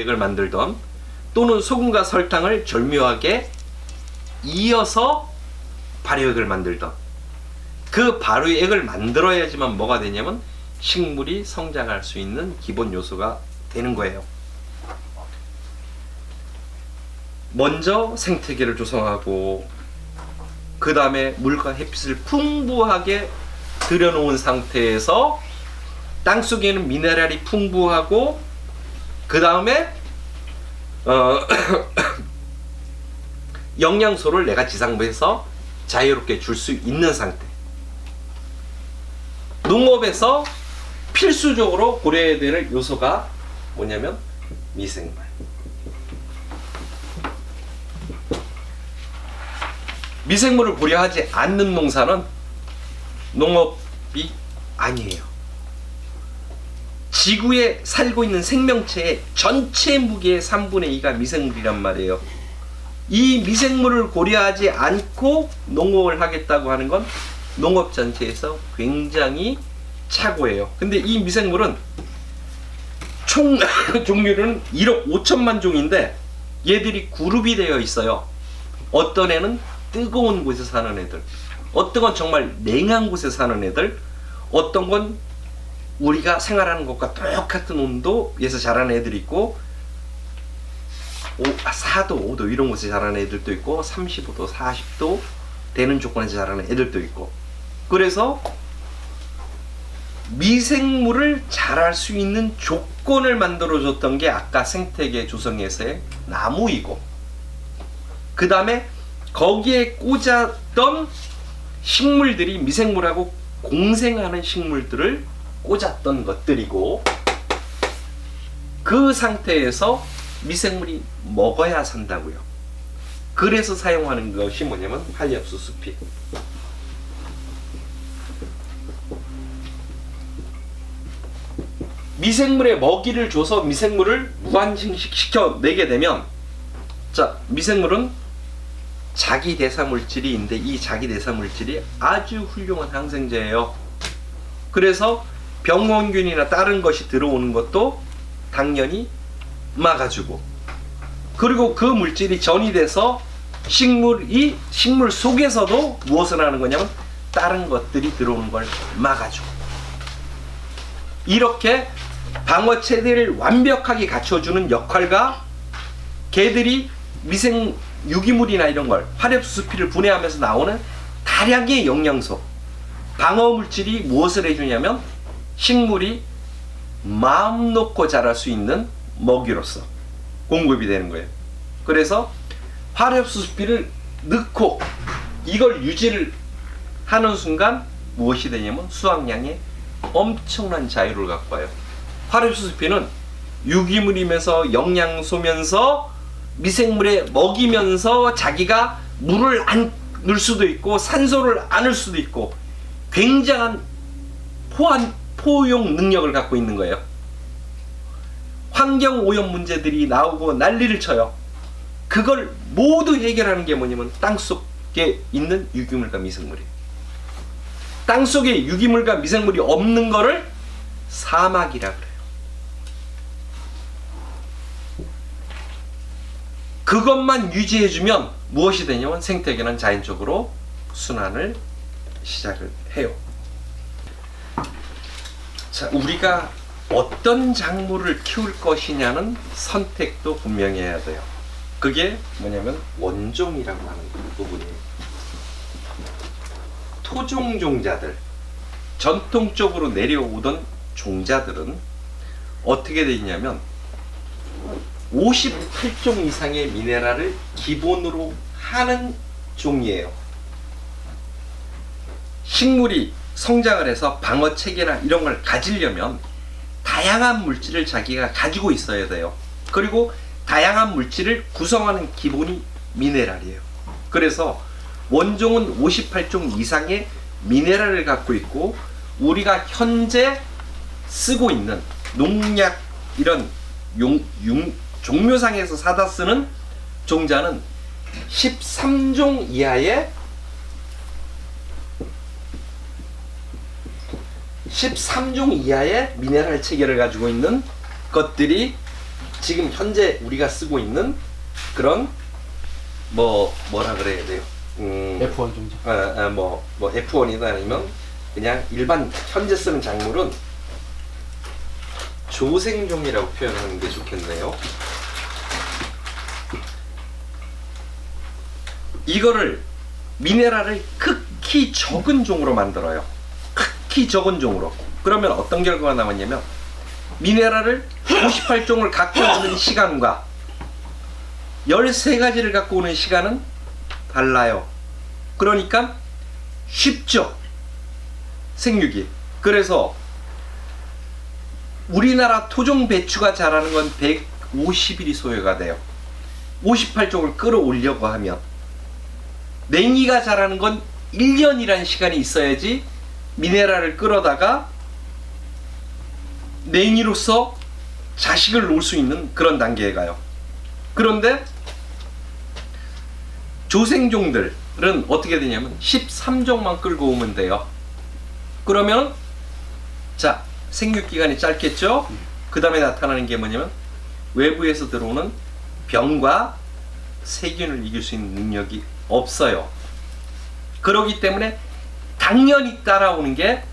발효액을 만들던, 또는 소금과 설탕을 절묘하게 이어서 발효액을 만들던, 그 발효액을 만들어야지만 뭐가 되냐면 식물이 성장할 수 있는 기본 요소가 되는 거예요. 먼저 생태계를 조성하고, 그 다음에 물과 햇빛을 풍부하게 들여놓은 상태에서 땅속에는 미네랄이 풍부하고, 그 다음에 영양소를 내가 지상부에서 자유롭게 줄 수 있는 상태. 농업에서 필수적으로 고려해야 될 요소가 뭐냐면 미생물. 미생물을 고려하지 않는 농사는 농업이 아니에요. 지구에 살고 있는 생명체의 전체 무게의 3분의 2가 미생물이란 말이에요. 이 미생물을 고려하지 않고 농업을 하겠다고 하는 건 농업 전체에서 굉장히 착오예요. 근데 이 미생물은 총 종류는 1억 5천만 종인데 얘들이 그룹이 되어 있어요. 어떤 애는 뜨거운 곳에 사는 애들, 어떤 건 정말 냉한 곳에 사는 애들, 어떤 건 우리가 생활하는 것과 똑같은 온도에서 자라는 애들이 있고, 4도, 5도 이런 곳에 자라는 애들도 있고, 35도, 40도 되는 조건에서 자라는 애들도 있고. 그래서 미생물을 자랄 수 있는 조건을 만들어줬던 게 아까 생태계 조성에서의 나무이고, 그 다음에 거기에 꽂았던 식물들이 미생물하고 공생하는 식물들을 꽂았던 것들이고, 그 상태에서 미생물이 먹어야 산다고요. 그래서 사용하는 것이 뭐냐면 한엽수수피. 미생물에 먹이를 줘서 미생물을 무한증식시켜 내게 되면, 자, 미생물은 자기 대사 물질이 있는데 이 자기 대사 물질이 아주 훌륭한 항생제예요. 그래서 병원균이나 다른 것이 들어오는 것도 당연히 막아주고, 그리고 그 물질이 전이 돼서 식물 속에서도 무엇을 하는 거냐면 다른 것들이 들어오는 걸 막아주고, 이렇게 방어체계를 완벽하게 갖춰주는 역할과, 개들이 유기물이나 이런 걸 화렵수수피를 분해하면서 나오는 다량의 영양소, 방어물질이 무엇을 해주냐면 식물이 마음 놓고 자랄 수 있는 먹이로서 공급이 되는 거예요. 그래서 화렵수수피를 넣고 이걸 유지를 하는 순간 무엇이 되냐면 수확량에 엄청난 자유를 갖고 와요. 화렵수수피는 유기물이면서 영양소면서 미생물에 먹이면서 자기가 물을 안 넣을 수도 있고 산소를 안 넣을 수도 있고 굉장한 포용 능력을 갖고 있는 거예요. 환경오염 문제들이 나오고 난리를 쳐요. 그걸 모두 해결하는 게 뭐냐면 땅속에 있는 유기물과 미생물이에요. 땅속에 유기물과 미생물이 없는 거를 사막이라 그래요. 그것만 유지해주면 무엇이 되냐면 생태계는 자연적으로 순환을 시작을 해요. 자, 우리가 어떤 작물을 키울 것이냐는 선택도 분명히 해야 돼요. 그게 뭐냐면 원종이라고 하는 부분이에요. 토종종자들, 전통적으로 내려오던 종자들은 어떻게 되어 있냐면 58종 이상의 미네랄을 기본으로 하는 종이에요. 식물이 성장을 해서 방어체계나 이런 걸 가지려면 다양한 물질을 자기가 가지고 있어야 돼요. 그리고 다양한 물질을 구성하는 기본이 미네랄이에요. 그래서 원종은 58종 이상의 미네랄을 갖고 있고, 우리가 현재 쓰고 있는 농약 이런 종묘상에서 사다 쓰는 종자는 13종 이하의 13종 이하의 미네랄 체계를 가지고 있는 것들이 지금 현재 우리가 쓰고 있는 그런 뭐라 그래야 돼요? F1 종자. 뭐 F1이다 아니면 그냥 일반 현재 쓰는 작물은 조생종이라고 표현하는 게 좋겠네요. 이거를 미네랄을 극히 적은 종으로 만들어요. 극히 적은 종으로. 그러면 어떤 결과가 나왔냐면 미네랄을 58종을 갖고 오는 시간과 13가지를 갖고 오는 시간은 달라요. 그러니까 쉽죠. 생육이. 그래서 우리나라 토종 배추가 자라는 건 150일이 소요가 돼요. 58종을 끌어올려고 하면. 냉이가 자라는 건 1년이라는 시간이 있어야지 미네랄을 끌어다가 냉이로서 자식을 놓을 수 있는 그런 단계에 가요. 그런데 조생종들은 어떻게 되냐면 13종만 끌고 오면 돼요. 그러면 자, 생육기간이 짧겠죠? 그 다음에 나타나는 게 뭐냐면 외부에서 들어오는 병과 세균을 이길 수 있는 능력이 없어요. 그렇기 때문에 당연히 따라오는 게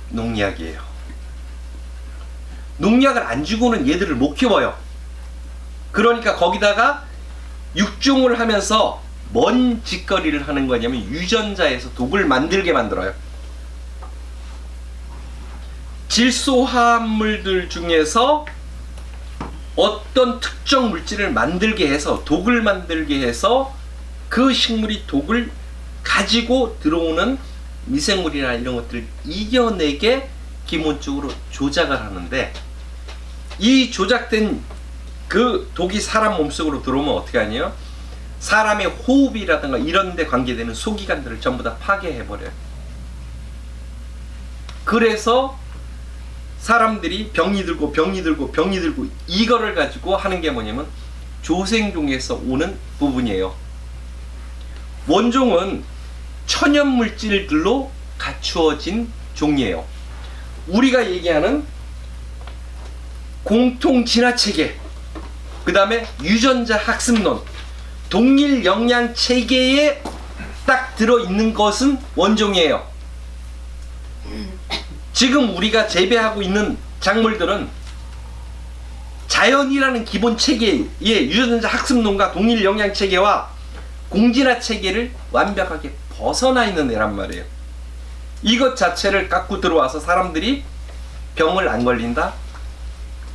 농약이에요. 농약을 안 주고는 얘들을 못 키워요. 그러니까 거기다가 육종을 하면서 뭔 짓거리를 하는 거냐면 유전자에서 독을 만들게 만들어요. 질소화합물들 중에서 어떤 특정 물질을 만들게 해서 독을 만들게 해서 그 식물이 독을 가지고 들어오는 미생물이나 이런 것들을 이겨내게 기본적으로 조작을 하는데, 이 조작된 그 독이 사람 몸속으로 들어오면 어떻게 하냐? 사람의 호흡이라든가 이런 데 관계되는 소기관들을 전부 다 파괴해버려요. 그래서 사람들이 병이 들고 이거를 가지고 하는 게 뭐냐면 조생종에서 오는 부분이에요. 원종은 천연물질들로 갖추어진 종이에요. 우리가 얘기하는 공통진화체계, 그 다음에 유전자 학습론, 동일 영양 체계에 딱 들어있는 것은 원종이에요. 지금 우리가 재배하고 있는 작물들은 자연이라는 기본 체계의 유전자 학습론과 동일 영양 체계와 공진화 체계를 완벽하게 벗어나 있는 애란 말이에요. 이것 자체를 갖고 들어와서 사람들이 병을 안 걸린다?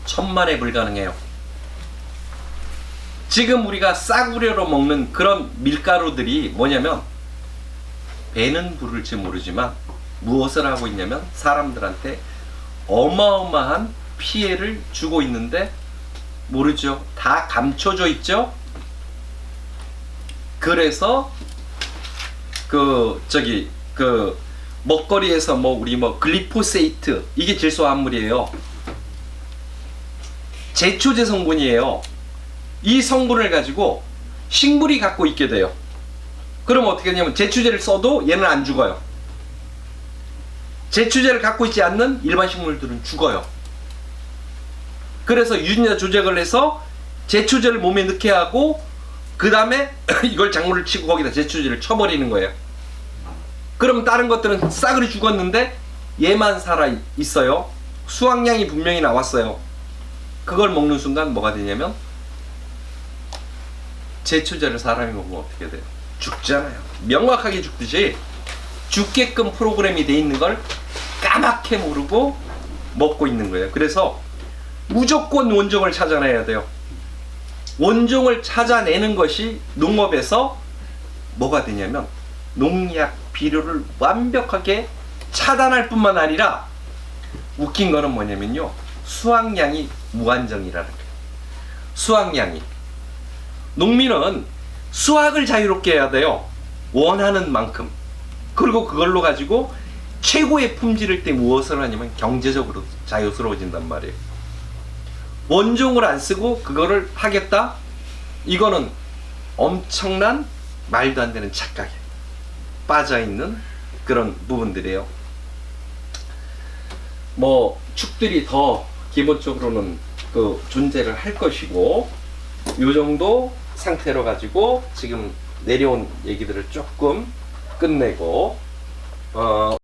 천만에 불가능해요. 지금 우리가 싸구려로 먹는 그런 밀가루들이 뭐냐면, 배는 부를지 모르지만 무엇을 하고 있냐면 사람들한테 어마어마한 피해를 주고 있는데 모르죠. 다 감춰져 있죠. 그래서 먹거리에서 우리 글리포세이트, 이게 질소화합물이에요. 제초제 성분이에요. 이 성분을 가지고 식물이 갖고 있게 돼요. 그럼 어떻게 되냐면 제초제를 써도 얘는 안 죽어요. 제초제를 갖고 있지 않는 일반 식물들은 죽어요. 그래서 유전자 조작을 해서 제초제를 몸에 넣게 하고 그 다음에 이걸 작물을 치고 거기다 제초제를 쳐버리는 거예요. 그럼 다른 것들은 싸그리 죽었는데 얘만 살아 있어요. 수확량이 분명히 나왔어요. 그걸 먹는 순간 뭐가 되냐면 제초제를 사람이 먹으면 어떻게 돼요? 죽잖아요. 명확하게 죽듯이 죽게끔 프로그램이 돼 있는 걸 까맣게 모르고 먹고 있는 거예요. 그래서 무조건 원종을 찾아내야 돼요. 원종을 찾아내는 것이 농업에서 뭐가 되냐면 농약, 비료를 완벽하게 차단할 뿐만 아니라 웃긴 거는 뭐냐면요, 수확량이 무한정이라는 거예요. 수확량이. 농민은 수확을 자유롭게 해야 돼요. 원하는 만큼. 그리고 그걸로 가지고 최고의 품질을 때 무엇을 하냐면 경제적으로 자유스러워진단 말이에요. 원종을 안 쓰고 그거를 하겠다? 이거는 엄청난 말도 안 되는 착각에 빠져있는 그런 부분들이에요. 축들이 더 기본적으로는 그 존재를 할 것이고, 요 정도 상태로 가지고 지금 내려온 얘기들을 조금 끝내고